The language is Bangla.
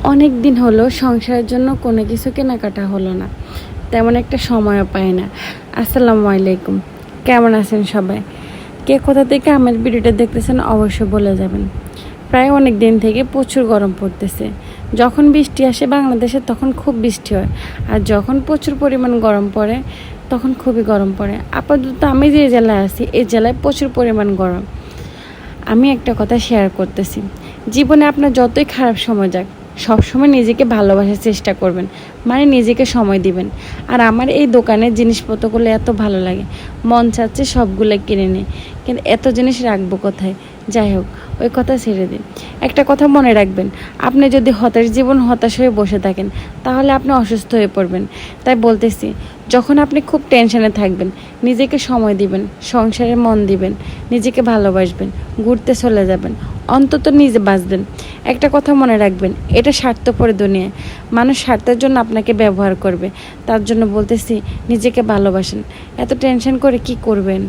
অনেক দিন হলো সংসারের জন্য কোনো কিছু কেনাকাটা হলো না, তেমন একটা সময়ও পাই না। আসসালামু আলাইকুম, কেমন আছেন সবাই? কে কোথা থেকে আমার ভিডিওটা দেখতেছেন অবশ্যই বলে যাবেন। প্রায় অনেক দিন থেকে প্রচুর গরম পড়তেছে। যখন বৃষ্টি আসে বাংলাদেশে তখন খুব বৃষ্টি হয়, আর যখন প্রচুর পরিমাণ গরম পড়ে তখন খুবই গরম পড়ে। আপাতত আমি যে জেলায় আছি এই জেলায় প্রচুর পরিমাণ গরম। আমি একটা কথা শেয়ার করতেছি, জীবনে আপনার যতই খারাপ সময় যাক সবসময় নিজেকে ভালোবাসার চেষ্টা করবেন, মানে নিজেকে সময় দিবেন। আর আমার এই দোকানের জিনিসপত্রগুলো এত ভালো লাগে, মন চাচ্ছে সবগুলো কিনে নিই, কিন্তু এত জিনিস রাখবো কোথায়? যাই হোক, ওই কথা ছেড়ে দিন। একটা কথা মনে রাখবেন, আপনি যদি হতাশ হয়ে বসে থাকেন তাহলে আপনি অসুস্থ হয়ে পড়বেন। তাই বলতেছি, যখন আপনি খুব টেনশনে থাকবেন নিজেকে সময় দিবেন, সংসারে মন দিবেন, নিজেকে ভালোবাসবেন, ঘুরতে চলে যাবেন, অন্তত নিজে বাঁচবেন। একটা কথা মনে রাখবেন, এটা স্বার্থপর দুনিয়া, মানুষ স্বার্থের জন্য আপনাকে ব্যবহার করবে। তার জন্য বলতেছি, নিজেকে ভালোবাসেন। এত টেনশন করে কি করবেন?